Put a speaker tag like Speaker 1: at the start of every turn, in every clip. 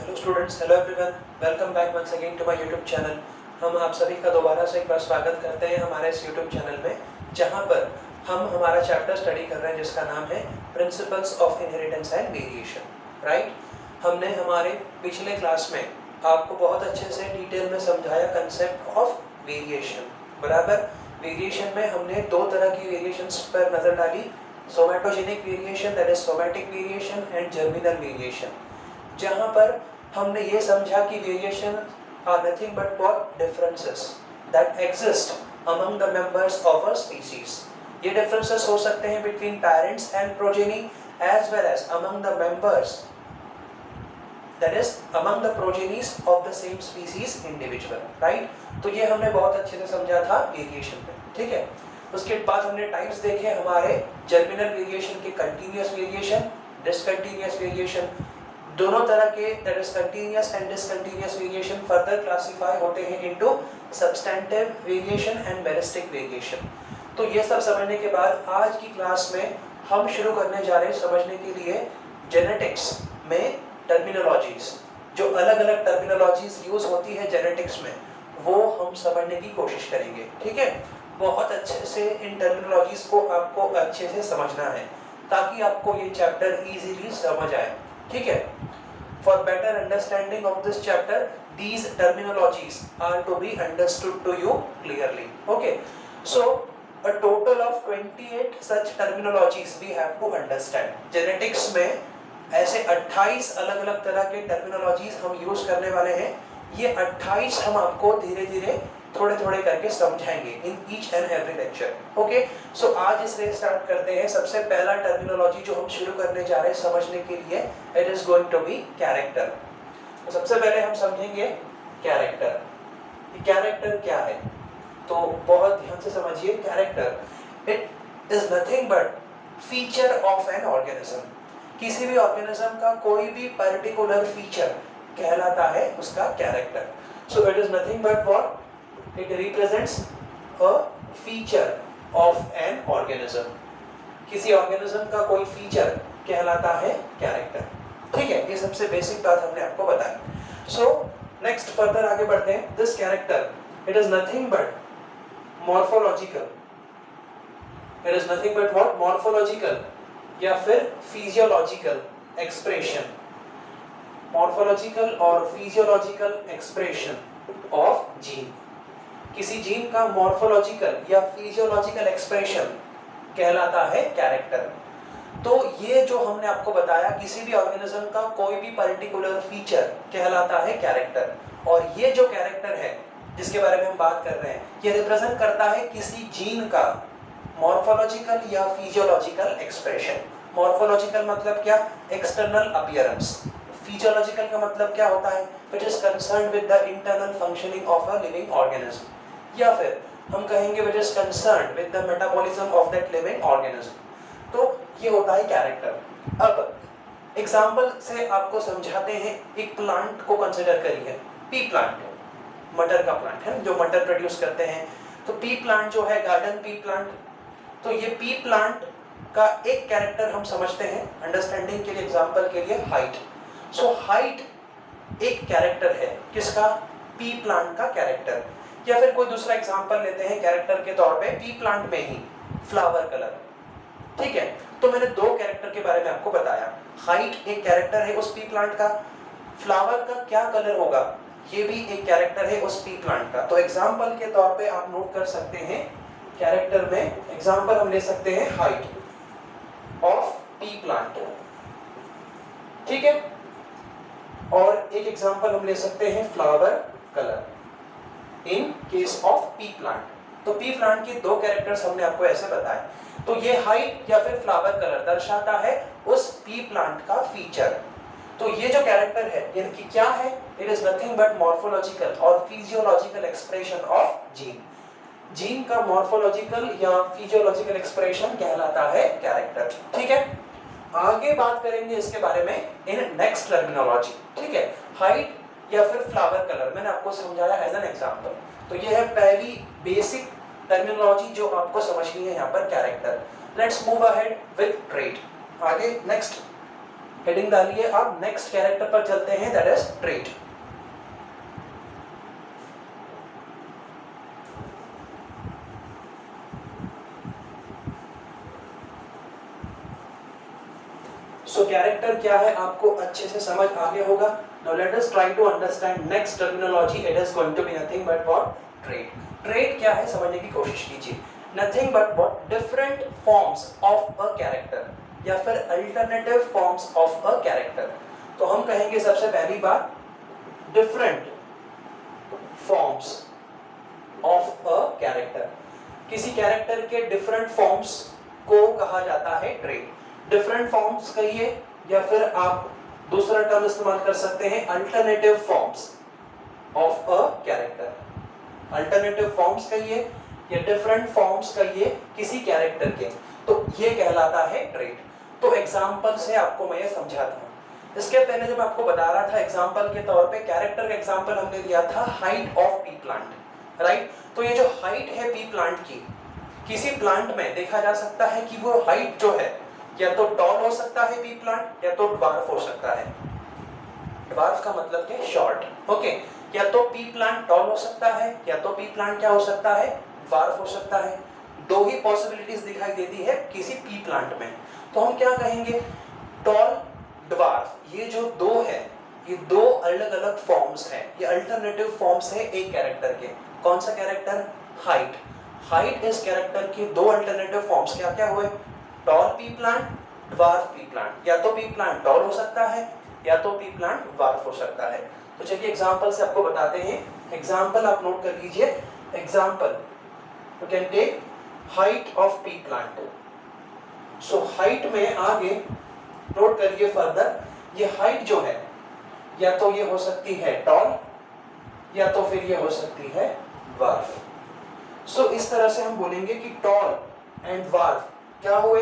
Speaker 1: Hello students, hello everyone, welcome back once again to my YouTube channel. हम आप सभी का दोबारा से एक बार स्वागत करते हैं हमारे इस यूट्यूब चैनल में, जहां पर हम हमारा चैप्टर स्टडी कर रहे हैं जिसका नाम है principles of inheritance and variation. Right, हमने हमारे पिछले क्लास में आपको बहुत अच्छे से डिटेल में समझाया कंसेप्ट ऑफ वेरिएशन। बराबर, वेरिएशन में हमने दो तरह की वेरिएशंस पर नजर डाली, somatogenic variation that is somatic variation and germinal variation, जहां पर हमने ये समझा कि variation are nothing but for differences that exist among the members of a species. ये डिफरेंसेस हो सकते हैं between parents and progeny as well as among the members that is among the progenies of the same species individual. Right, तो ये हमने बहुत अच्छे से समझा था वेरिएशन में। ठीक है, उसके बाद हमने टाइप्स देखे हमारे जर्मिनल वेरिएशन के, कंटीन्यूअस वेरिएशन, डिसकंटीन्यूअस वेरिएशन। दोनों तरह के that is continuous and discontinuous variation further classify होते हैं into substantive variation and meristic variation. तो ये सब समझने के बाद आज की क्लास में हम शुरू करने जा रहे हैं समझने के लिए जेनेटिक्स में टर्मिनोलॉजीज। जो अलग अलग टर्मिनोलॉजीज यूज होती है जेनेटिक्स में, वो हम समझने की कोशिश करेंगे। ठीक है, बहुत अच्छे से इन टर्मिनोलॉजीज को आपको अच्छे से समझना है ताकि आपको ये चैप्टर इजीली समझ आए। ठीक है, for better understanding of this chapter, these terminologies are to be understood to you clearly. Okay, so a total of 28 such terminologies we have to understand. Genetics में ऐसे 28 अलग अलग तरह के terminologies हम यूज करने वाले हैं। ये 28 हम आपको धीरे धीरे थोड़े थोड़े करके समझाएंगे in each and every lecture. Okay, so आज इसलिए स्टार्ट करते हैं। सबसे पहला टर्मिनोलॉजी जो हम शुरू करने जा रहे हैं समझने के लिए, it is going to be character. तो सबसे पहले हम समझेंगे कैरेक्टर। कैरेक्टर क्या है, तो बहुत ध्यान से समझिए। Character it is nothing but feature of an organism. किसी भी ऑर्गेनिज्म का कोई भी पर्टिकुलर फीचर कहलाता है उसका character. So it is nothing but what, it represents a feature of an organism। किसी ऑर्गेनिज्म का कोई फीचर कहलाता है कैरेक्टर। ठीक है, ये सबसे बेसिक बात हमने आपको बताई। सो नेक्स्ट फर्दर आगे बढ़ते हैं। This character it is nothing but morphological, it is nothing but what, morphological या फिर फिजियोलॉजिकल एक्सप्रेशन, मॉर्फोलॉजिकल और फिजियोलॉजिकल एक्सप्रेशन ऑफ जीन। किसी जीन का मॉर्फोलॉजिकल या फिजियोलॉजिकल एक्सप्रेशन कहलाता है कैरेक्टर। तो ये जो हमने आपको बताया, किसी भी ऑर्गेनिज्म का कोई भी पर्टिकुलर फीचर कहलाता है कैरेक्टर, और ये जो कैरेक्टर है जिसके बारे में हम बात कर रहे हैं, ये रिप्रेजेंट करता है किसी जीन का मॉर्फोलॉजिकल या फिजियोलॉजिकल एक्सप्रेशन। मॉर्फोलॉजिकल मतलब क्या, एक्सटर्नल अपीयरेंस। फिजियोलॉजिकल का मतलब क्या होता है, which is concerned with the internal functioning of a living organism, या फिर हम कहेंगे which is concerned with the metabolism of that living organism. तो ये होता है कैरेक्टर। अब एग्जांपल से आपको समझाते हैं। एक प्लांट को कंसीडर करिए, पी प्लांट, मटर का प्लांट है जो मटर प्रोड्यूस करते हैं। तो पी प्लांट जो है, गार्डन पी प्लांट, तो ये पी प्लांट का एक कैरेक्टर हम समझते हैं अंडरस्टैंडिंग के लिए, एग्जांपल के लिए हाइट। सो हाइट एक कैरेक्टर है किसका, पी प्लांट का कैरेक्टर। या फिर कोई दूसरा एग्जांपल लेते हैं कैरेक्टर के तौर पे, पी प्लांट में ही फ्लावर कलर। ठीक है, तो मैंने दो कैरेक्टर के बारे में आपको बताया। हाइट एक कैरेक्टर है उस पी प्लांट का, फ्लावर का क्या कलर होगा ये भी एक कैरेक्टर है उस पी प्लांट का। तो एग्जांपल के तौर पे आप नोट कर सकते हैं, कैरेक्टर में एग्जांपल हम ले सकते हैं हाइट ऑफ पी प्लांट। ठीक है, और एक एग्जांपल हम ले सकते हैं flower colour in case of pea plant. तो पी प्लांट के दो कैरेक्टर्स हमने आपको ऐसे बताए। तो ये हाइट या फिर फ्लावर कलर दर्शाता है उस पी प्लांट का फीचर। तो ये जो कैरेक्टर है यानी कि क्या है, it is nothing but morphological और physiological expression of gene. Gene का मॉर्फोलॉजिकल या फिजियोलॉजिकल एक्सप्रेशन कहलाता है कैरेक्टर। ठीक है, आगे बात करेंगे इसके बारे में इन नेक्स्ट टर्मिनोलॉजी। ठीक है, हाइट या फिर फ्लावर कलर मैंने आपको समझाया एज एन एग्जांपल। तो ये है पहली बेसिक टर्मिनोलॉजी जो आपको समझनी है यहाँ पर, character. Let's move ahead with trait. आगे नेक्स्ट हेडिंग डालिए आप, नेक्स्ट कैरेक्टर पर चलते हैं, that is trait. So character क्या है आपको अच्छे से समझ आ गया होगा। Now let us try to understand next terminology, it is going to be nothing but what, trait. Trait क्या है समझने की कोशिश कीजिए। Nothing but what, different forms of a character या फिर alternative forms of a character. तो हम कहेंगे सबसे पहली बात, different forms of a character. किसी कैरेक्टर के डिफरेंट फॉर्म्स को कहा जाता है ट्रेट। डिफरेंट फॉर्म्स कहिए या फिर आप दूसरा टर्म इस्तेमाल कर सकते हैं, alternative forms of a character. Alternative forms कहिए या डिफरेंट फॉर्म्स कहिए किसी कैरेक्टर के, तो ये कहलाता है ट्रेट। तो एग्जांपल से आपको मैं ये समझाता हूं। इसके पहले जब आपको बता रहा था एग्जांपल के तौर पे, कैरेक्टर का एग्जांपल हमने दिया था height of pea plant, right. तो ये जो हाइट है पी प्लांट की, किसी प्लांट में देखा जा सकता है कि वो हाइट जो है या तो टॉल हो सकता है पी प्लांट या तो ड्वार्फ हो सकता है। ड्वार्फ का मतलब है शॉर्ट, ओके। या तो पी प्लांट टॉल हो सकता है या तो पी प्लांट क्या हो सकता है, ड्वार्फ हो सकता है। दो ही पॉसिबिलिटीज दिखाई देती है किसी पी प्लांट में। तो हम क्या कहेंगे, टॉल, ड्वार्फ, ये जो दो है, ये दो अलग अलग फॉर्म्स हैं, ये अल्टरनेटिव फॉर्म्स है एक कैरेक्टर के। कौन सा कैरेक्टर, हाइट। हाइट इस कैरेक्टर के दो अल्टरनेटिव फॉर्म्स क्या क्या हुए, toll P plant, dwarf P plant. या तो पी प्लांट टॉल हो सकता है या तो पी प्लांट ड्वार्फ हो सकता है। तो चलिए एग्जांपल से आपको बताते हैं। एग्जांपल आप नोट कर लीजिए। Example, you can take height of pea plant. So height में आगे नोट करिए फर्दर, ये हाइट जो है या तो ये हो सकती है टॉल या तो फिर ये हो सकती है ड्वार्फ। सो इस तरह से हम बोलेंगे कि टॉल एंड ड्वार्फ क्या हुए,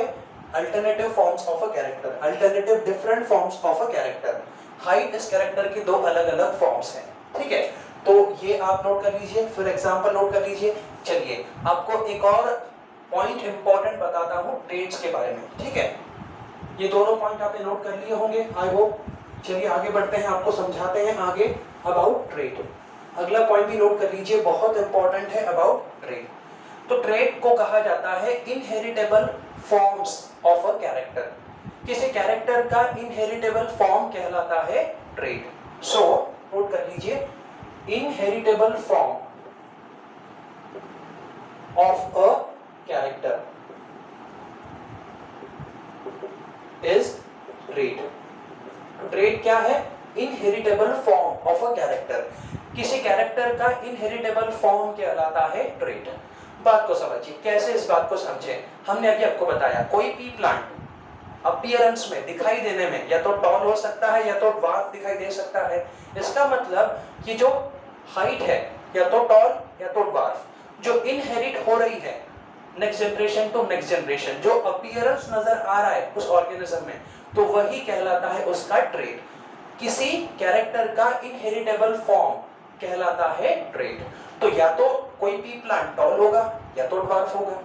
Speaker 1: alternative forms of a character, alternative different forms of a character. Height इस कैरेक्टर के दो अलग अलग फॉर्म्स हैं, ठीक है। तो ये आप नोट कर लीजिए, फिर एग्जांपल नोट कर लीजिए। चलिए आपको एक और पॉइंट इंपॉर्टेंट बताता हूं ट्रेड्स के बारे में, ठीक है। ये दोनों पॉइंट आपने नोट कर लिए होंगे आई होप। चलिए आगे बढ़ते हैं, आपको समझाते हैं आगे अबाउट ट्रेड। अगला पॉइंट भी नोट कर लीजिए, बहुत इंपॉर्टेंट है अबाउट ट्रेड। तो ट्रेड को कहा जाता है inheritable forms of a character. किसी कैरेक्टर का इनहेरिटेबल फॉर्म कहलाता है ट्रेड। सो नोट कर लीजिए, inheritable form of a character is trade. Trade क्या है, inheritable form of a character. किसी कैरेक्टर का इनहेरिटेबल फॉर्म कहलाता है ट्रेड। बात को समझिए, कैसे इस बात को समझें। हमने अभी आपको बताया कोई पी प्लांट अपीयरेंस में, दिखाई देने में या तो टॉल हो सकता है या तो ड्वार्फ दिखाई दे सकता है। इसका मतलब कि जो हाइट है या तो टॉल या तो ड्वार्फ, जो इनहेरिट हो रही है next generation to next generation, जो अपीयरेंस नजर आ रहा है उस ऑर्गेनिज्म में, तो वही कहलाता है उसका ट्रेड। किसी कैरेक्टर का इनहेरिटेबल फॉर्म कहलाता है ट्रेड। तो या तो कोई पी प्लांट टॉल होगा या तो ड्वार्फ होगा।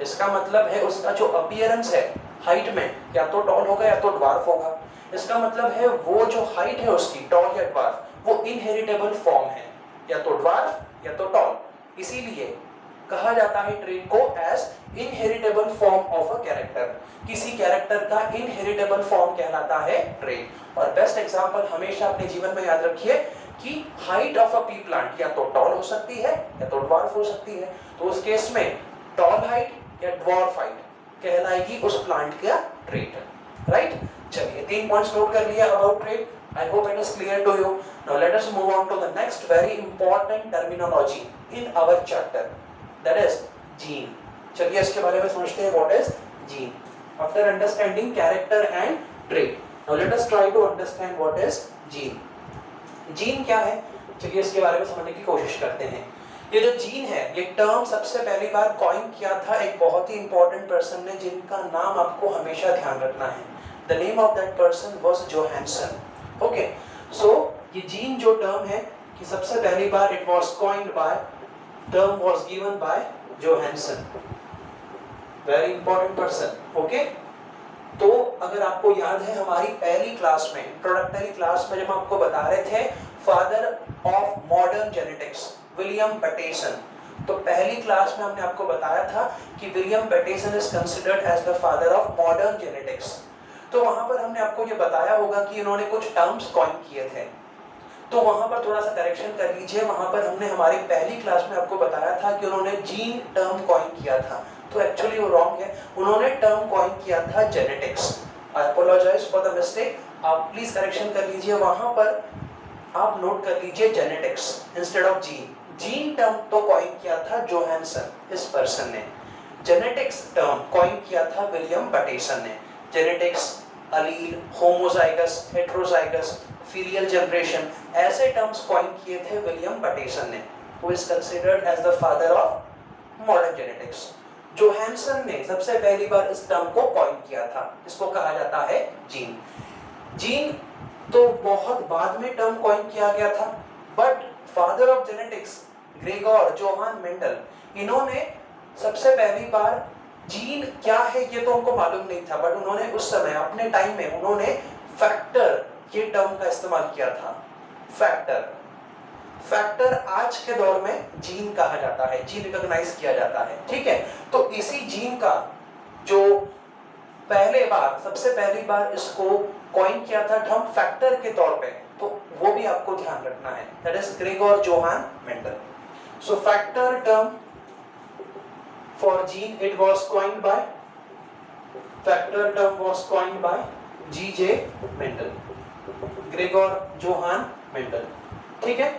Speaker 1: इसका मतलब है उसका जो अपीयरेंस है हाइट में या तो टॉल होगा या तो ड्वार्फ होगा। इसका मतलब है वो जो हाइट है उसकी टॉल या ड्वार्फ, वो इनहेरिटेबल फॉर्म है, या तो ड्वार्फ या तो टॉल। इसीलिए कहा जाता है ट्रेड को as inheritable form of a character. किसी कैरेक्टर का इनहेरिटेबल फॉर्म कहलाता है ट्रेड। और बेस्ट एग्जांपल हमेशा अपने जीवन में याद रखिए कि height of a P plant या तो टॉल हो सकती है या तो ड्वार्फ हो सकती है। तो उस केस में टॉल हाइट या ड्वार्फ हाइट कहलाएगी उस प्लांट का ट्रेड, राइट। चलिए 3 पॉइंट्स नोट कर लिया about trade. I hope it is clear to you. Now let us move on to the next very important terminology in our chapter, that is gene. चलिए इसके बारे में समझते हैं what is gene. After understanding character and trait, now let us try to understand what is gene. Gene क्या है, चलिए इसके बारे में समझने की कोशिश करते हैं। ये जो जीन है, ये टर्म सबसे पहली बार कॉइन किया था एक बहुत ही इंपॉर्टेंट पर्सन ने, जिनका नाम आपको हमेशा ध्यान रखना है। The name of that person was Johansen. Okay, so ये जीन जो टर्म है कि सबसे पहली बार it was coined by, term was given by Johansen, very important person. Okay, तो अगर आपको याद है हमारी पहली क्लास में, इंट्रोडक्टरी क्लास में, जब हम आपको बता रहे थे father of modern genetics William Bateson, तो पहली क्लास में हमने आपको बताया था कि William Bateson is considered as the father of modern genetics. तो वहां पर हमने आपको ये बताया होगा कि इन्होंने कुछ टर्म्स कॉइन किए थे, तो वहां पर थोड़ा सा करेक्शन कर लीजिए। वहां पर हमने हमारी पहली क्लास में आपको बताया था कि उन्होंने जीन टर्म कॉइन किया था, तो एक्चुअली वो रॉन्ग है, उन्होंने टर्म कॉइन किया था genetics. I apologize for the mistake, आप प्लीज करेक्शन कर लीजिए। वहां पर आप नोट कर लीजिए genetics instead of gene. Gene term तो कॉइन किया था जोहानसन, इस पर्सन ने। जेनेटिक्स टर्म कॉइन किया था विलियम पैटेसन ने। Genetics, allele, homozygous, heterozygous, filial generation, ऐसे टर्म्स कॉइन किए थे विलियम पैटेसन ने, who is considered as the father of modern genetics. Johannsen ने सबसे पहली बार इस टर्म को कॉइन किया था, इसको कहा जाता है जीन। जीन तो बहुत बाद में टर्म कॉइन किया गया था, but father of genetics Gregor Johann Mendel, इन्होंने सबसे पहली बार जीन क्या है ये तो उनको मालूम नहीं था, बट उन्होंने उस समय अपने टाइम में उन्होंने फैक्टर ये टर्म का इस्तेमाल किया था। फैक्टर, फैक्टर आज के दौर में जीन कहा जाता है, जीन रिकॉग्नाइज किया जाता है, ठीक है। तो इसी जीन का जो पहले बार, सबसे पहली बार इसको कॉइन किया था टर्म फैक्टर के तौर पे, तो वो भी आपको ध्यान रखना है, that is Gregor Johann Mendel. So factor term for gene, it was coined by, factor term was coined by G J Mendel, Gregor Johann Mendel, ठीक है।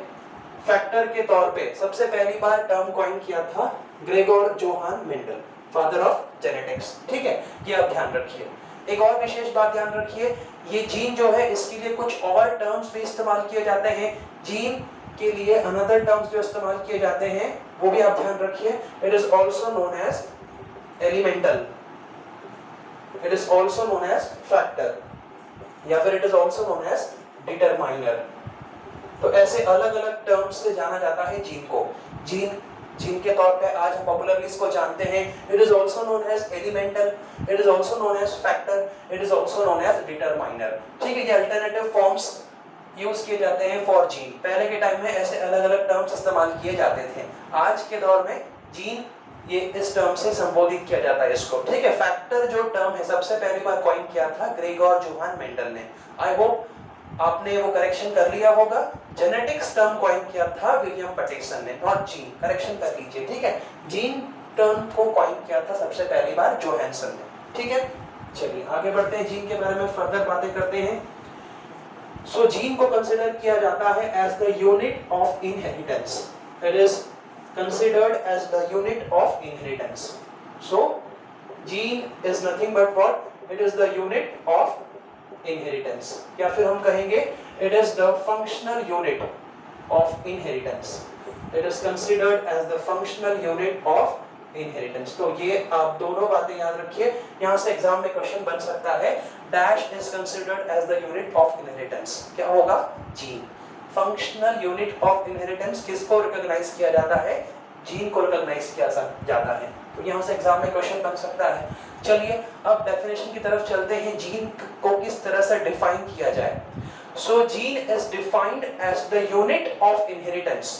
Speaker 1: फैक्टर के तौर पे सबसे पहली बार टर्म कॉइन किया था Gregor Johann Mendel, father of genetics, ठीक है। ये आप ध्यान रखिए। एक और विशेष बात ध्यान रखिए, ये जीन जो है इसके लिए कुछ और टर्म्स भी इस्तेमाल किए जाते हैं। जीन के लिए अनदर टर्म्स जो इस्तेमाल किए जाते हैं वो भी आप ध्यान रखिए। It is also known as elemental, it is also known as factor, या फिर it is also known as determiner. तो ऐसे अलग अलग टर्म्स से जाना जाता है जीन को। जीन के तौर पे आज हम पॉपुलरली इसको जानते हैं, it is also known as elemental, it is also known as factor, it is also known as determiner, ठीक है। ये अल्टरनेटिव फॉर्म्स यूज किए जाते हैं फॉर जीन। पहले के टाइम में ऐसे अलग अलग टर्म्स इस्तेमाल किए जाते थे, आज के दौर में जीन ये इस टर्म से संबोधित किया जाता है इसको, ठीक है। फैक्टर जो टर्म है सबसे पहली बार कॉइन किया था ग्रेगोर जोहान मेंडल ने। आई होप आपने वो करेक्शन कर लिया होगा। जेनेटिक्स टर्म कॉइन किया था विलियम पैटेसन ने, नॉट जीन, करेक्शन कर लीजिए, ठीक है। जीन टर्म को कॉइन किया था सबसे पहली बार जोहानसन ने, ठीक है। चलिए आगे बढ़ते हैं, जीन के बारे में फर्दर बातें करते हैं। सो जीन को कंसीडर किया जाता है as the unit of inheritance, it is considered as the unit of inheritance. So gene is nothing but what? It is the unit of inheritance, या फिर हम कहेंगे it is the functional unit of inheritance. It is considered as the functional unit of inheritance. तो ये आप दोनों बातें याद रखिए, यहाँ से एग्जाम में क्वेश्चन बन सकता है। Dash is considered as the unit of inheritance. क्या होगा? Gene. Functional unit of inheritance किसको रिकॉग्नाइज किया जाता है? जीन को रिकॉग्नाइज किया जाता है। तो यहाँ से एग्जाम में क्वेश्चन बन सकता है। चलिए अब डेफिनेशन की तरफ चलते हैं, जीन को किस तरह से डिफाइन किया जाए। So gene is defined as the unit of inheritance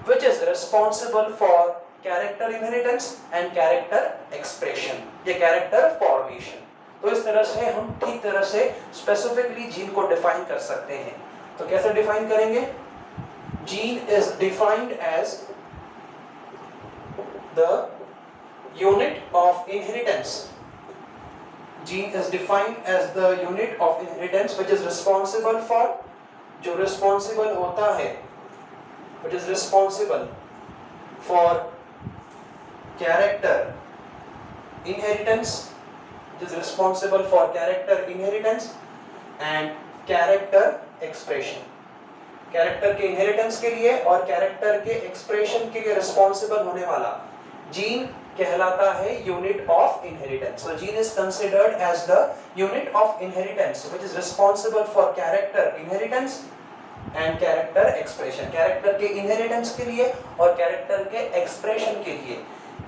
Speaker 1: which is responsible for character inheritance and character expression, ये कैरेक्टर फॉर्मेशन। तो इस तरह से हम ठीक तरह से स्पेसिफिकली जीन को डिफाइन कर सकते हैं। तो कैसे डिफाइन करेंगे? Gene is defined as the unit of inheritance, gene is defined as the unit of inheritance which is responsible for, जो रिस्पांसिबल होता है, which is responsible for character inheritance, which is responsible for character inheritance and character expression. Character के inheritance के लिए और character के expression के लिए रिस्पांसिबल होने वाला जीन कहलाता है unit of inheritance. So gene is considered as the unit of inheritance which is responsible for character inheritance and character expression. Character के इनहेरिटेंस के लिए और कैरेक्टर के एक्सप्रेशन के लिए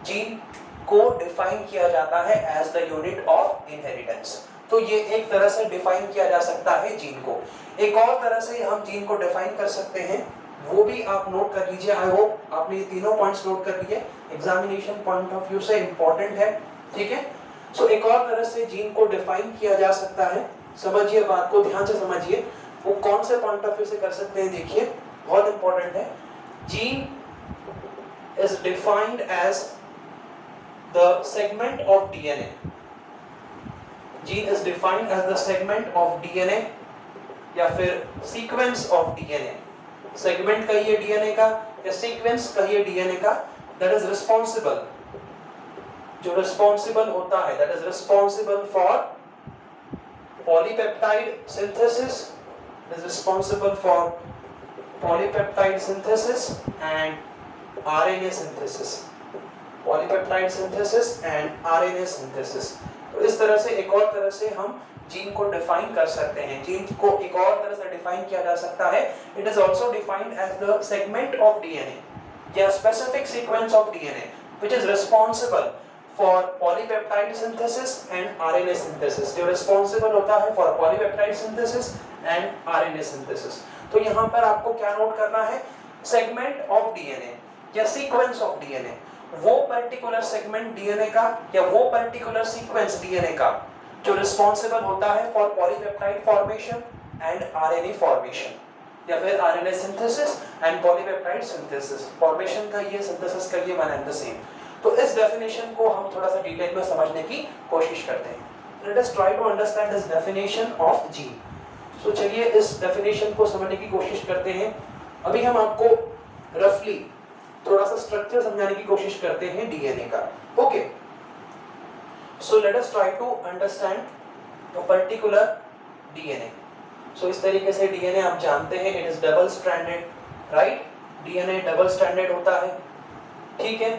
Speaker 1: जीन को डिफाइन किया जाता है as the unit of inheritance. तो ये एक तरह से डिफाइन किया जा सकता है जीन को। एक और तरह से हम जीन को डिफाइन कर सकते हैं, वो भी आप नोट कर लीजिए। आई होप आपने ये तीनों पॉइंट्स नोट कर लिए, एग्जामिनेशन पॉइंट ऑफ व्यू से इंपॉर्टेंट है, ठीक है। सो एक और तरह से जीन को डिफाइन किया जा सकता है, समझिए बात को ध्यान से समझिए, वो कौन से पॉइंट ऑफ व्यू से कर सकते हैं, देखिए बहुत इंपॉर्टेंट है। Gene is defined as the segment of DNA. Gene is defined as the segment of DNA या फिर सीक्वेंस ऑफ डीएनए। सेगमेंट कहिए डीएनए का या सीक्वेंस कहिए डीएनए का, दैट इज रिस्पॉन्सिबल, जो रिस्पॉन्सिबल होता है, that is responsible for polypeptide synthesis, is responsible for polypeptide synthesis and RNA synthesis, polypeptide synthesis and RNA synthesis। तो इस तरह से एक और तरह से हम जीन को डिफाइन कर सकते हैं। जीन को एक और तरह से डिफाइन किया जा सकता है, it is also defined as the segment of DNA या specific sequence of DNA which is responsible for polypeptide synthesis and RNA synthesis, जो रिस्पॉन्सिबल होता है for polypeptide synthesis and RNA synthesis. तो यहाँ पर आपको क्या नोट करना है, सेगमेंट ऑफ डीएनए या सीक्वेंस ऑफ डीएनए, वो पर्टिकुलर सेगमेंट डीएनए का या वो पर्टिकुलर सीक्वेंस डीएनए का जो रिस्पॉन्सिबल होता है for polypeptide formation and RNA formation या फिर RNA synthesis and polypeptide synthesis. Formation का ये, सिंथेसिस का ये, वन एंड द सेम। तो इस डेफिनेशन को हम थोड़ा सा डिटेल में समझने की कोशिश करते हैं। Let us try to understand this definition of gene. तो चलिए इस डेफिनेशन को समझने की कोशिश करते हैं। अभी हम आपको रफली थोड़ा सा स्ट्रक्चर समझाने की कोशिश करते हैं डीएनए का। Okay, so let us try to understand a particular DNA. So इस तरीके से डीएनए आप जानते हैं, it is double stranded, right. DNA double stranded होता है, ठीक है।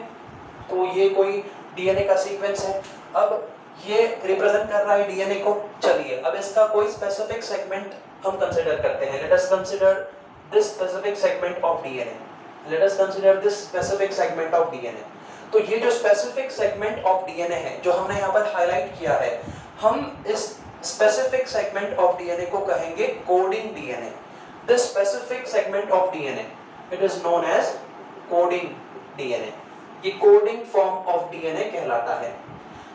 Speaker 1: तो ये कोई डीएनए का सीक्वेंस है। अब ये रिप्रेजेंट कर रहा है डीएनए को। चलिए अब इसका कोई स्पेसिफिक सेगमेंट हम कंसीडर करते हैं। Let us consider this specific segment of DNA. Let us consider this specific segment of DNA. तो ये जो स्पेसिफिक सेगमेंट ऑफ डीएनए है, जो हमने यहाँ पर हाईलाइट किया है, हम इस स्पेसिफिक सेगमेंट ऑफ डीएनए को कहेंगे coding DNA. This specific segment of DNA, it is known as coding DNA. ये कोडिंग फॉर्म ऑफ डीएनए कहलाता है।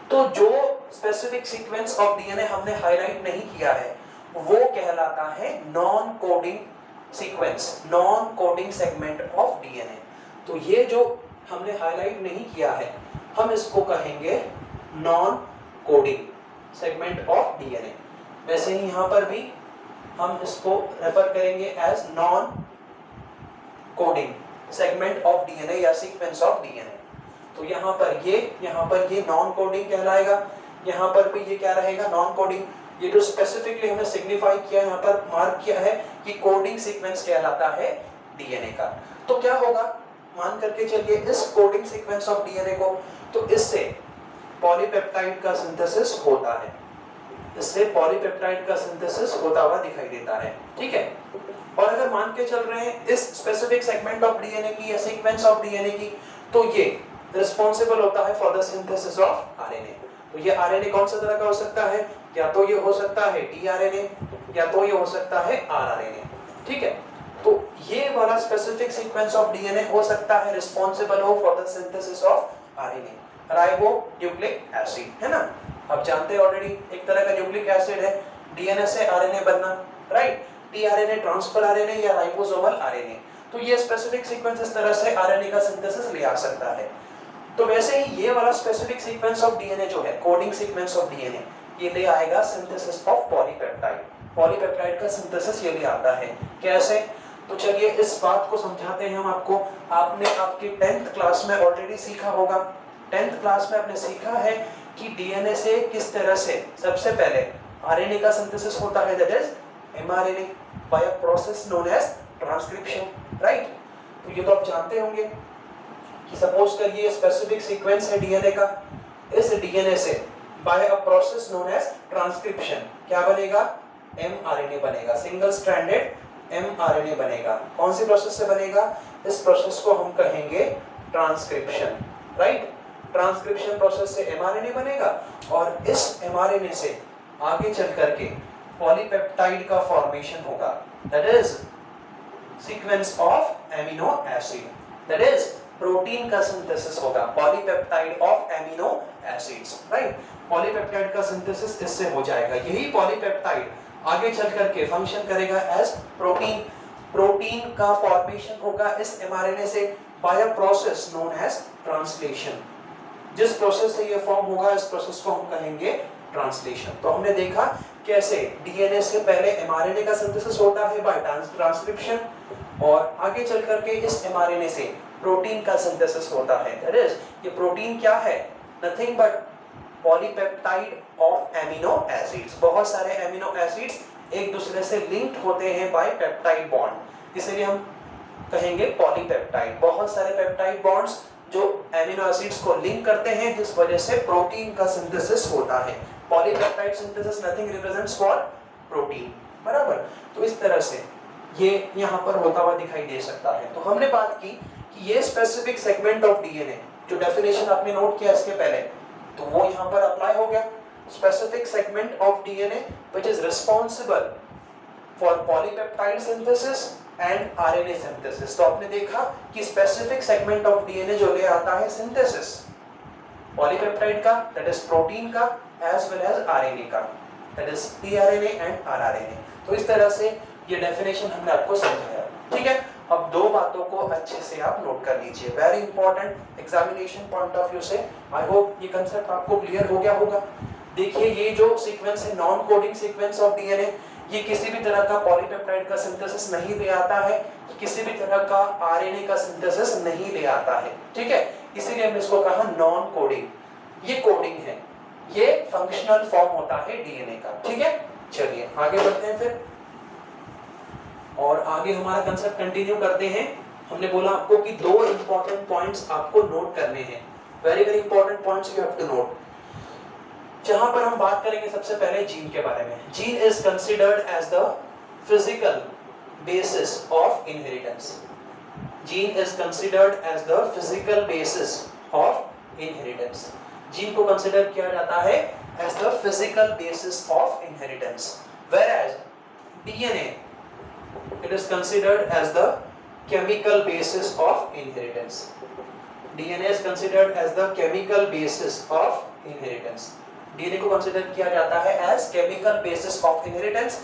Speaker 1: तो जो स्पेसिफिक सीक्वेंस ऑफ डीएनए हमने हाईलाइट नहीं किया है, वो कहलाता है non coding sequence, non coding segment of DNA. तो ये जो हमने हाईलाइट नहीं किया है, हम इसको कहेंगे non coding segment of DNA. वैसे ही यहाँ पर भी हम इसको रेफर करेंगे as non coding segment of DNA या सीक्वेंस ऑफ डीएनए। तो यहाँ पर ये नॉन कोडिंग कहलाएगा, यहाँ पर भी ये क्या रहेगा, नॉन कोडिंग। ये जो स्पेसिफिकली हमने सिग्निफाई किया, यहाँ पर मार्क किया है कि कोडिंग सीक्वेंस कहलाता है डीएनए का। तो क्या होगा, मान करके चलिए इस कोडिंग सीक्वेंस ऑफ डीएनए को, तो इससे पॉलीपेप्टाइड का सिंथेसिस होता है, इससे पॉलीपेप्टाइड का सिंथेसिस होता हुआ दिखाई देता है, ठीक है। और अगर मान के चल रहे हैं इस स्पेसिफिक सेगमेंट ऑफ डीएनए की या सीक्वेंस ऑफ डीएनए की, तो ये रिस्पॉन्सिबल होता है for the synthesis of RNA. तो ये आरएनए कौन सा तरह का हो सकता है, या तो ये हो सकता है टीआरएनए या तो ये हो सकता है आरआरएनए, ठीक है। तो ये वाला स्पेसिफिक सीक्वेंस ऑफ डीएनए हो सकता है रिस्पॉन्सिबल हो for the synthesis of RNA. Ribo nucleic acid, है ना, आप जानते हैं ऑलरेडी, एक तरह का न्यूक्लिक एसिड है डीएनए से आरएनए बनना, राइट। टीआरएनए ट्रांसफर आरएनए या राइबोसोमल आरएनए। तो ये स्पेसिफिक सीक्वेंस इस तरह से आरएनए का सिंथेसिस ले आ सकता है। तो वैसे ही ये वाला स्पेसिफिक सीक्वेंस ऑफ डीएनए जो है, कोडिंग सीक्वेंस ऑफ डीएनए, ये ले आएगा सिंथेसिस ऑफ पॉलीपेप्टाइड। पॉलीपेप्टाइड का सिंथेसिस ये ले आता है। कैसे, तो चलिए इस बात को समझाते हैं हम आपको। आपने आपकी 10th क्लास में ऑलरेडी सीखा होगा, 10th क्लास में आपने सीखा है कि डीएनए से किस तरह से सबसे पहले आरएनए का सिंथेसिस होता है, that is mRNA, by a process known as transcription, right. तो ये तो आप जानते होंगे कि सपोज करिए स्पेसिफिक सीक्वेंस है डीएनए का, इस डीएनए से by a process known as transcription क्या बनेगा, एमआरएनए बनेगा, सिंगल स्ट्रैंडेड एमआरएनए बनेगा। कौन सी प्रोसेस से बनेगा, इस प्रोसेस को हम कहेंगे ट्रांसक्रिप्शन, राइट। ट्रांसक्रिप्शन प्रोसेस से mRNA बनेगा और इस mRNA से आगे चल करके पॉलीपेप्टाइड का फॉर्मेशन होगा, that is sequence of amino acid, that is protein का सिंथेसिस होगा, polypeptide of amino acids, right. Polypeptide का सिंथेसिस इससे हो जाएगा। यही पॉलीपेप्टाइड आगे चल करके फंक्शन करेगा एज प्रोटीन। प्रोटीन का फॉर्मेशन होगा इस mRNA से by a process known as translation. जिस प्रोसेस से ये फॉर्म होगा इस प्रोसेस को हम कहेंगे ट्रांसलेशन। तो हमने देखा कैसे डीएनए से पहले mRNA का सिंथेसिस होता है बाय ट्रांसक्रिप्शन और आगे चल करके इस mRNA से प्रोटीन का सिंथेसिस होता है। दैट इज ये प्रोटीन क्या है? Nothing but polypeptide of amino acids. बहुत सारे एमिनो एसिड्स एक दूसरे से लिंक्ड होते हैं बाय पेप्टाइड बॉन्ड, इसलिए हम कहेंगे पॉलीपेप्टाइड। बहुत सारे पेप्टाइड बॉन्ड्स जो एमिनो एसिड्स को लिंक करते हैं जिस वजह से प्रोटीन का सिंथेसिस होता है। Polypeptide synthesis nothing represents for protein, बराबर। तो इस तरह से ये यहाँ पर होता हुआ दिखाई दे सकता है। तो हमने बात की कि ये स्पेसिफिक सेगमेंट ऑफ डीएनए, जो डेफिनेशन आपने नोट किया इसके पहले, तो वो यहाँ पर अप्लाई हो गया। Specific segment of DNA which is responsible for polypeptide synthesis and RNA synthesis. तो आपने देखा कि स्पेसिफिक सेगमेंट ऑफ डीएनए जो ले आता है सिंथेसिस पॉलीपेप्टाइड का, दैट इज प्रोटीन का, एज वेल एज आरएनए का, that is tRNA and rRNA. तो इस तरह से ये डेफिनेशन हमने आपको समझाया, ठीक है। अब दो बातों को अच्छे से आप नोट कर लीजिए, very important examination point of view से। आई होप ये कंसेप्ट आपको क्लियर हो गया होगा। देखिए ये जो सीक्वेंस है non coding sequence of DNA, ये किसी भी तरह का पॉलीपेप्टाइड का सिंथेसिस नहीं ले आता है, किसी भी तरह का आरएनए का सिंथेसिस नहीं ले आता है, ठीक है। इसीलिए हमने इसको कहा नॉन कोडिंग। ये कोडिंग है, ये फंक्शनल फॉर्म होता है डीएनए का, ठीक है। चलिए आगे बढ़ते हैं फिर और आगे हमारा कंसेप्ट कंटिन्यू करते हैं। हमने बोला आपको कि दो इंपॉर्टेंट पॉइंट्स आपको नोट करने हैं, very very important points you have to note. जहां पर हम बात करेंगे सबसे पहले जीन के बारे में। Gene is considered as the physical basis of inheritance. Gene is considered as the physical basis of inheritance. Gene को कंसीडर किया जाता है as the physical basis of inheritance, whereas DNA it is considered as the chemical basis of inheritance. DNA is considered as the chemical basis of inheritance. DNA को consider किया जाता है as chemical basis of inheritance,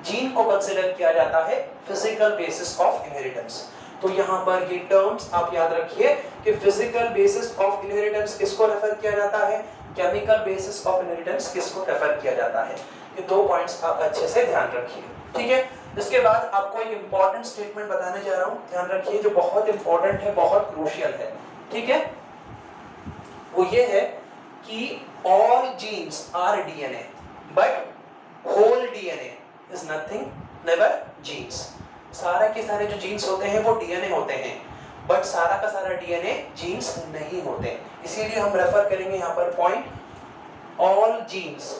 Speaker 1: gene को consider किया जाता है physical basis of inheritance. तो यहाँ पर ये टर्म्स आप याद रखिए कि फिजिकल बेसिस ऑफ इनहेरिटेंस किसको रेफर किया जाता है, केमिकल बेसिस ऑफ इनहेरिटेंस किसको रेफर किया जाता है। ये दो पॉइंट्स आप अच्छे से ध्यान रखिए, ठीक है। इसके बाद आपको एक इंपॉर्टेंट स्टेटमेंट बताने जा रहा हूँ, ध्यान रखिए, जो बहुत इंपॉर्टेंट है, बहुत क्रूशियल है, ठीक है। वो ये है कि all genes are DNA but whole DNA is nothing, never genes। सारे के सारे जो जीन्स होते हैं वो डीएनए होते हैं, बट सारा का सारा डीएनए जीन्स नहीं होते। इसीलिए हम रेफर करेंगे यहाँ पर point, all genes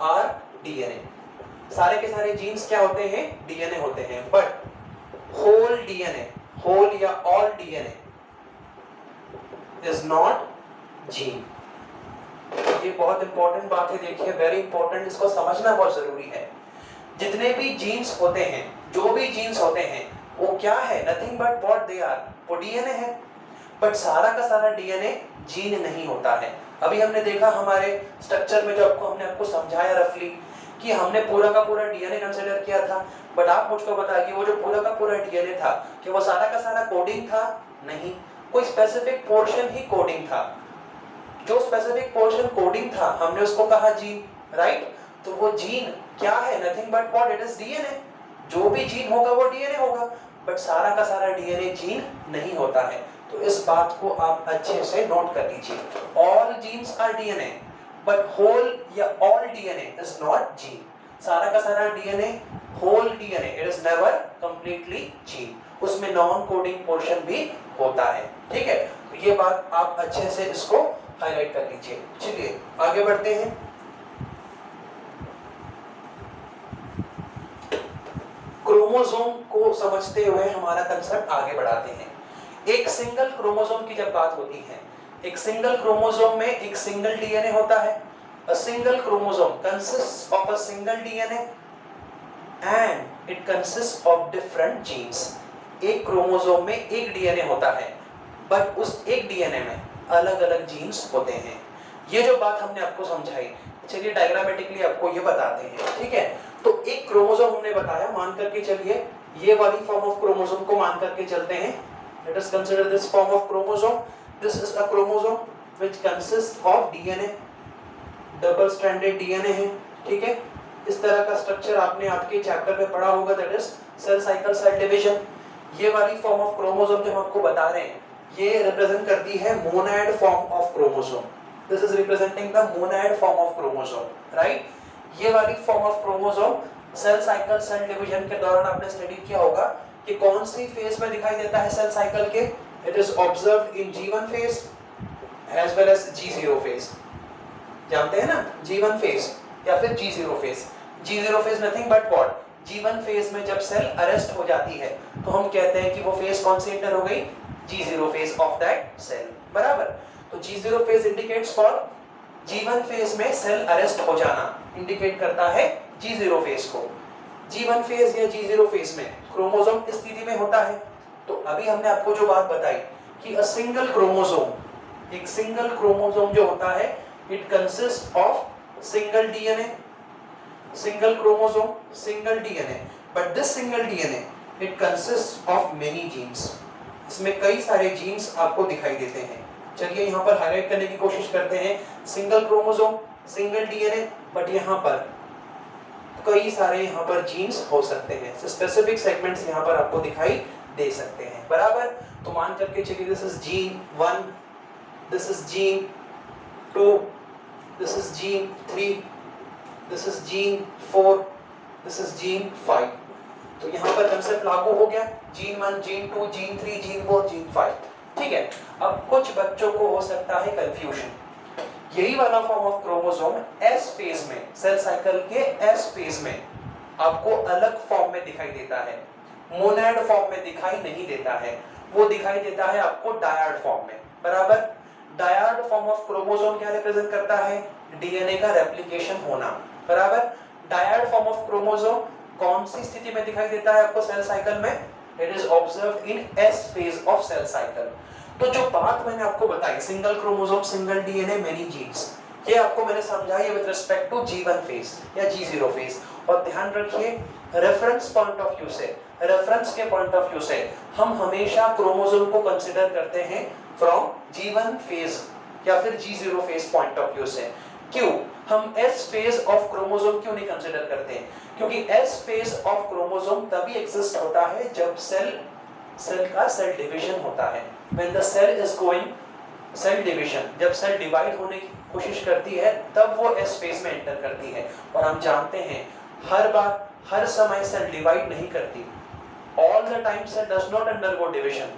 Speaker 1: are DNA. सारे के सारे जीन्स क्या होते हैं, डीएनए होते हैं, बट होल डीएनए, होल या all DNA is not gene. ये बहुत इंपॉर्टेंट बात है, देखिए वेरी इंपॉर्टेंट, इसको समझना बहुत जरूरी है। जितने भी जीन्स होते हैं, जो भी जीन्स होते हैं, वो क्या है, nothing but what they are, वो डीएनए है, बट सारा का सारा डीएनए जीन नहीं होता है। अभी हमने देखा हमारे स्ट्रक्चर में, जो हमने आपको समझाया रफली, कि हमने पूरा का पूरा डीएनए कंसीडर किया था, बट आप मुझको बताइए कि वो जो पूरा का पूरा डीएनए था, कि वो सारा का सारा कोडिंग था? नहीं, कोई स्पेसिफिक पोर्शन ही कोडिंग था। जो स्पेसिफिक पोर्शन कोडिंग था हमने उसको कहा जीन, राइट। तो वो जीन क्या है, nothing but what, it is DNA. जो भी जीन होगा वो डीएनए होगा, बट सारा का सारा डीएनए जीन नहीं होता है। तो इस बात को आप अच्छे से नोट कर लीजिए, all genes are DNA but whole या all DNA is not gene. सारा का सारा DNA, whole DNA, it is never completely gene, उसमें नॉन कोडिंग पोर्शन भी होता है, ठीक है। तो ये बात आप अच्छे से इसको हाईलाइट कर लीजिए। चलिए आगे बढ़ते हैं। क्रोमोसोम को समझते हुए हमारा कंसेप्ट आगे बढ़ाते हैं। एक सिंगल क्रोमोसोम की जब बात होती है, एक सिंगल क्रोमोसोम में एक सिंगल डीएनए होता है। A single chromosome consists of a single DNA and it consists of different genes. एक क्रोमोसोम में एक डीएनए होता है, बट उस एक डीएनए में अलग अलग जीन्स होते हैं। ये जो बात हमने आपको समझाई, चलिए डायग्रामेटिकली आपको ये बताते हैं, ठीक है। तो एक क्रोमोसोम हमने बताया, मान करके चलिए ये वाली फॉर्म ऑफ क्रोमोसोम को मान करके चलते हैं। Let us consider this form of chromosome. This is a chromosome which consist of DNA, double stranded DNA है, ठीक है। इस तरह का स्ट्रक्चर आपने आपके चैप्टर में पढ़ा होगा, that is cell cycle, cell division. ये वाली फॉर्म ऑफ क्रोमोसोम जो हम आपको बता रहे हैं, ये रिप्रेजेंट करती है monad form of chromosome. This is representing the monad form of chromosome, right. ये वाली form of chromosome cell cycle, cell division के दौरान आपने स्टडी किया होगा कि कौन सी फेज में दिखाई देता है सेल साइकिल के। It is observed in G1 phase as well as G0 phase. जानते हैं ना, G1 फेज या फिर G0 phase. G0 phase nothing but what, G1 phase में जब सेल अरेस्ट हो जाती है तो हम कहते हैं कि वो फेज कौन सी एंटर हो गई, G0 phase of that cell, बराबर। तो G0 phase indicates for G1 phase में सेल अरेस्ट हो जाना, इंडिकेट करता है G0 फेज को। G1 फेज या G0 फेज में क्रोमोसोम इस स्थिति में होता है। तो अभी हमने आपको जो बात बताई कि अ सिंगल क्रोमोसोम, एक सिंगल क्रोमोसोम जो होता है, it consist of single DNA, single chromosome, single DNA, but this single DNA it consist of many genes. इसमें कई सारे जीन्स आपको दिखाई देते हैं। चलिए यहाँ पर हाईलाइट करने की कोशिश करते हैं, single chromosome, single DNA, but यहाँ पर कई सारे यहाँ पर जीन्स हो सकते हैं। स्पेसिफिक सेगमेंट्स यहाँ पर आपको दिखाई दे सकते हैं, बराबर। तो मान करके चलिए this is gene 1, this is gene 2, this is gene 3, this is gene 4, this is gene 5। तो यहाँ पर कंसेप्ट लागू हो गया, gene 1, gene 2, gene 3, gene 4, gene 5, ठीक है। अब कुछ बच्चों को हो सकता है कंफ्यूजन। यही वाला form of chromosome S phase में, सेल साइकिल के एस फेज में आपको अलग फॉर्म में दिखाई देता है, मोनैड फॉर्म में दिखाई नहीं देता है, वो दिखाई देता है आपको डायड फॉर्म में, बराबर। डायड फॉर्म ऑफ क्रोमोसोम क्या रिप्रेजेंट करता है, डीएनए का रेप्लिकेशन होना, बराबर। डायड फॉर्म ऑफ क्रोमोसोम कौन सी स्थिति में दिखाई देता है आपको सेल साइकिल में, it is observed in S phase of cell cycle. तो जो बात मैंने आपको बताई, single chromosome, single DNA, many genes, ये आपको मैंने समझाई with respect to G1 phase या G0 फेज। और ध्यान रखिए, रेफरेंस पॉइंट ऑफ व्यू से, रेफरेंस के पॉइंट ऑफ व्यू से हम हमेशा क्रोमोसोम को कंसीडर करते हैं फ्रॉम G1 फेज या फिर G0 phase point of view से। क्यों हम S फेज ऑफ क्रोमोसोम क्यों नहीं कंसीडर करते हैं? क्योंकि S फेज ऑफ क्रोमोसोम तभी एग्जिस्ट होता है जब सेल का सेल डिवीजन होता है। When the cell is going cell division, जब सेल डिवाइड होने की कोशिश करती है तब वो एस फेज में एंटर करती है। और हम जानते हैं हर बार, हर समय सेल डिवाइड नहीं करती, all the time cell does not undergo division.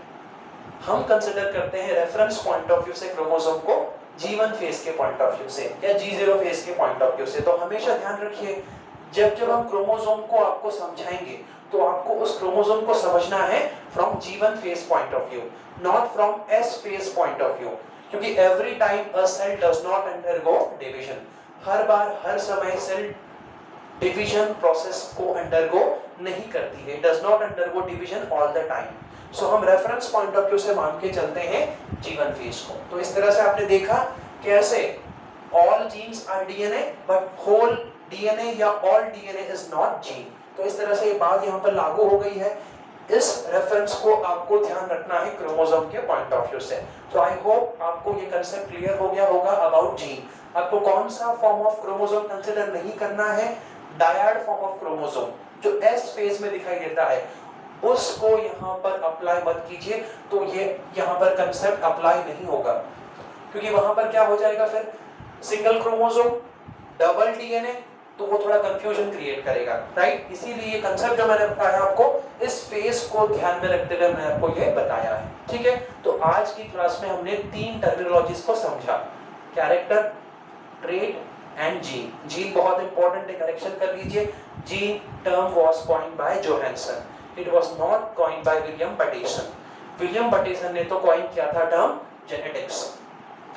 Speaker 1: हम कंसीडर करते हैं रेफरेंस पॉइंट ऑफ व्यू से क्रोमोसोम को G1 फेज के पॉइंट ऑफ व्यू से या G0 फेज के पॉइंट ऑफ व्यू से। तो हमेशा ध्यान रखिए, जब हम क्रोमोसोम को आपको समझाएंगे तो आपको उस क्रोमोसोम को समझना है from G1 phase point of view, not from S phase point of view. क्योंकि every time a cell does not undergo division, हर बार हर समय सेल डिवीजन प्रोसेस को अंडरगो नहीं करती है, does not undergo division all the time. So हम रेफरेंस पॉइंट ऑफ व्यू से मान के चलते हैं G1 फेज को। तो इस तरह से आपने देखा कैसे all genes are DNA but whole DNA या all DNA is not gene. तो इस तरह से ये बात यहाँ पर लागू हो गई है। इस रेफरेंस को आपको ध्यान रखना है क्रोमोसोम के पॉइंट ऑफ व्यू से। तो आई होप आपको ये कंसेप्ट क्लियर हो गया होगा अबाउट जीन। आपको कौन सा फॉर्म ऑफ क्रोमोसोम कंसीडर नहीं करना है, डायड फॉर्म ऑफ क्रोमोसोम जो एस फेज में दिखाई देता है उसको यहाँ पर अप्लाई मत कीजिए। तो ये यहाँ पर कंसेप्ट अप्लाई नहीं होगा, क्योंकि वहां पर क्या हो जाएगा, फिर सिंगल क्रोमोसोम, डबल डीएनए, तो वो थोड़ा कंफ्यूजन क्रिएट करेगा, राइट। इसीलिए ये कंसेप्ट जो मैंने बताया आपको, इस फेज को ध्यान में रखते हुए मैंने आपको ये बताया है, ठीक है। तो आज की क्लास में हमने 3 टर्मिनोलॉजीज को समझा, character, trait and gene. Gene बहुत इंपॉर्टेंट है, करेक्शन कर लीजिए। Gene term was coined by Johannsen, it was not coined by William Bateson. William Bateson ने तो कॉइन किया था term genetics,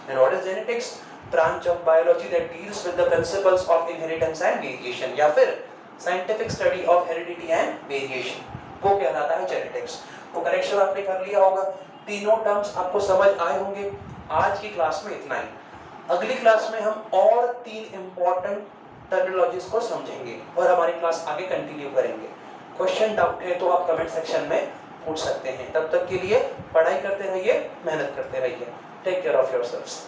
Speaker 1: And what is genetics? Branch of biology that deals with the principles of inheritance and variation, या फिर scientific study of heredity and variation, वो कहलाता है genetics। तो करेक्शन आपने कर लिया होगा, तीनों टर्म्स आपको समझ आए होंगे। आज की क्लास में इतना ही। अगली क्लास में हम और 3 इंपॉर्टेंट टर्मिनोलॉजीज को समझेंगे और हमारी क्लास आगे कंटिन्यू करेंगे। क्वेश्चन डाउट है तो आप कमेंट सेक्शन में पूछ सकते हैं। तब तक के लिए पढ़ाई करते रहिए, मेहनत करते रहिए। Take care of yourselves.